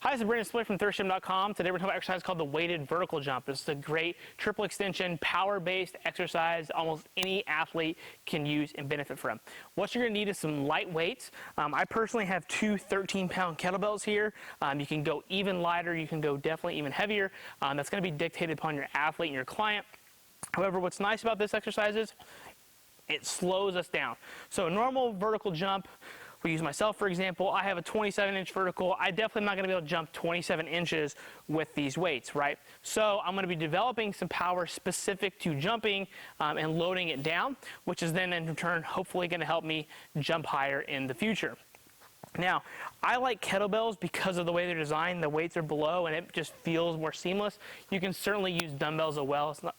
Hi, this is Brandon Spiller from ThirstGym.com. Today we're talking about an exercise called the weighted vertical jump. This is a great triple extension, power-based exercise almost any athlete can use and benefit from. What you're going to need is some light weights. I personally have two 13-pound kettlebells here. You can go even lighter, you can go definitely even heavier. That's going to be dictated upon your athlete and your client. However, what's nice about this exercise is it slows us down. So a normal vertical jump, we use myself for example, I have a 27-inch vertical. I definitely am not going to be able to jump 27 inches with these weights, right? So I'm going to be developing some power specific to jumping and loading it down, which is then in turn hopefully going to help me jump higher in the future. Now, I like kettlebells because of the way they're designed. The weights are below and it just feels more seamless. You can certainly use dumbbells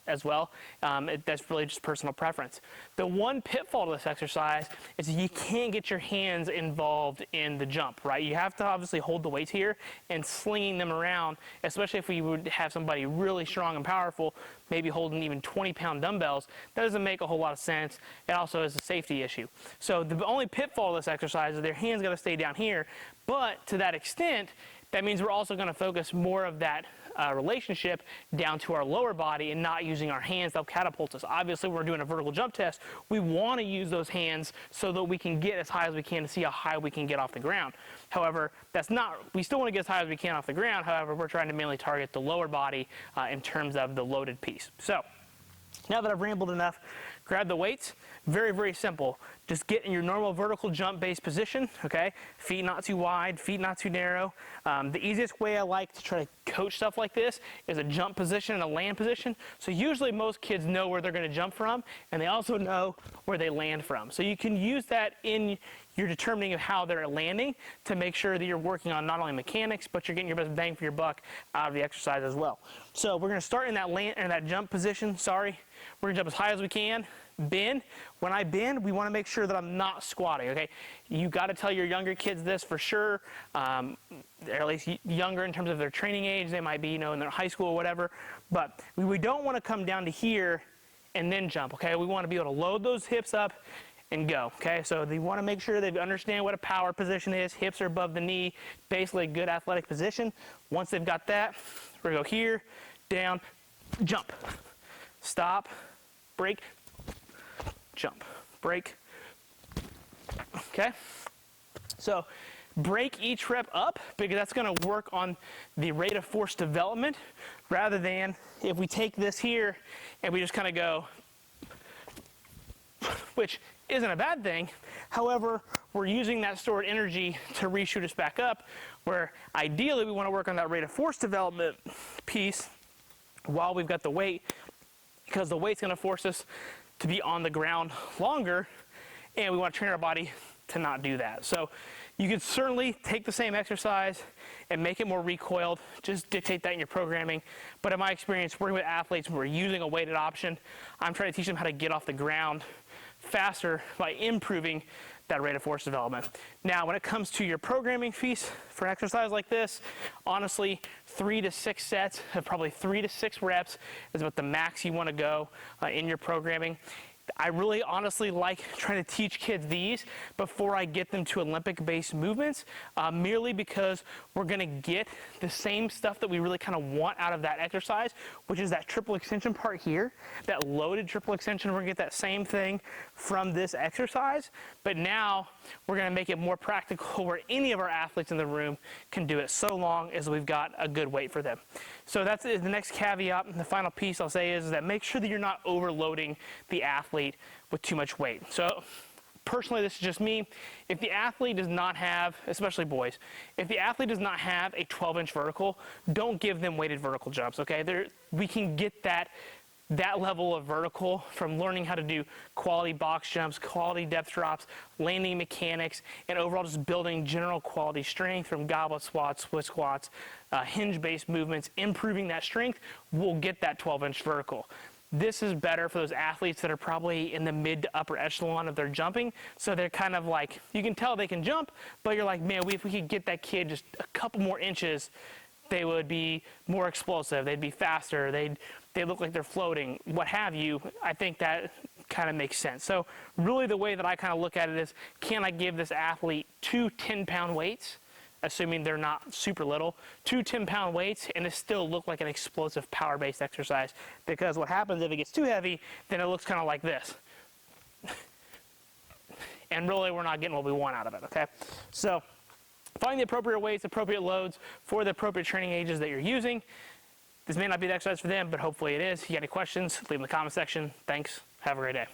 as well. That's really just personal preference. The one pitfall to this exercise is you can't get your hands involved in the jump, right? You have to obviously hold the weights here and slinging them around, especially if we would have somebody really strong and powerful, maybe holding even 20-pound dumbbells. That doesn't make a whole lot of sense. It also is a safety issue. So the only pitfall of this exercise is their hands got to stay down here, but to that extent, that means we're also going to focus more of that relationship down to our lower body and not using our hands to help catapult us. Obviously, when we're doing a vertical jump test, we want to use those hands so that we can get as high as we can to see how high we can get off the ground. However, we still want to get as high as we can off the ground. However, we're trying to mainly target the lower body in terms of the loaded piece. So, now that I've rambled enough, grab the weights. Very, very simple. Just get in your normal vertical jump based position, okay? Feet not too wide, feet not too narrow. The easiest way I like to try to coach stuff like this is a jump position and a land position. So usually most kids know where they're going to jump from, and they also know where they land from. So you can use that in your determining of how they're landing to make sure that you're working on not only mechanics, but you're getting your best bang for your buck out of the exercise as well. So we're going to start in that jump position. We're going to jump as high as we can. Bend. When I bend, we want to make sure that I'm not squatting, okay? You got to tell your younger kids this for sure, or at least younger in terms of their training age. They might be, in their high school or whatever, but we don't want to come down to here and then jump, okay? We want to be able to load those hips up and go, okay? So they want to make sure they understand what a power position is. Hips are above the knee, basically a good athletic position. Once they've got that, we're going to go here, down, jump, stop, break, jump, break, okay? So break each rep up because that's going to work on the rate of force development rather than if we take this here and we just kind of go, which isn't a bad thing. However, we're using that stored energy to reshoot us back up, where ideally we want to work on that rate of force development piece while we've got the weight, because the weight's going to force us to be on the ground longer, and we want to train our body to not do that. So you can certainly take the same exercise and make it more recoiled, just dictate that in your programming. But in my experience working with athletes when we're using a weighted option, I'm trying to teach them how to get off the ground faster by improving that rate of force development. Now, when it comes to your programming piece for an exercise like this, honestly, 3 to 6 sets of probably 3 to 6 reps is about the max you want to go in your programming. I really honestly like trying to teach kids these before I get them to Olympic-based movements, merely because we're going to get the same stuff that we really kind of want out of that exercise, which is that triple extension part here, that loaded triple extension. We're going to get that same thing from this exercise, but now we're going to make it more practical where any of our athletes in the room can do it, so long as we've got a good weight for them. So that's the next caveat. And the final piece I'll say is that make sure that you're not overloading the athlete with too much weight. So personally, this is just me. If the athlete does not have, especially boys, if the athlete does not have a 12-inch vertical, don't give them weighted vertical jumps, okay? We can get that level of vertical from learning how to do quality box jumps, quality depth drops, landing mechanics, and overall just building general quality strength from goblet squats, Swiss squats, hinge-based movements. Improving that strength will get that 12-inch vertical. This is better for those athletes that are probably in the mid to upper echelon of their jumping. So they're kind of like, you can tell they can jump, but you're like, man, if we could get that kid just a couple more inches, they would be more explosive, they'd be faster, they look like they're floating, what have you. I think that kind of makes sense. So really the way that I kind of look at it is, can I give this athlete 2 10-pound weights assuming they're not super little, 2 10-pound weights, and it still look like an explosive power-based exercise. Because what happens if it gets too heavy, then it looks kind of like this. And really, we're not getting what we want out of it, okay? So find the appropriate weights, appropriate loads for the appropriate training ages that you're using. This may not be the exercise for them, but hopefully it is. If you got any questions, leave them in the comment section. Thanks. Have a great day.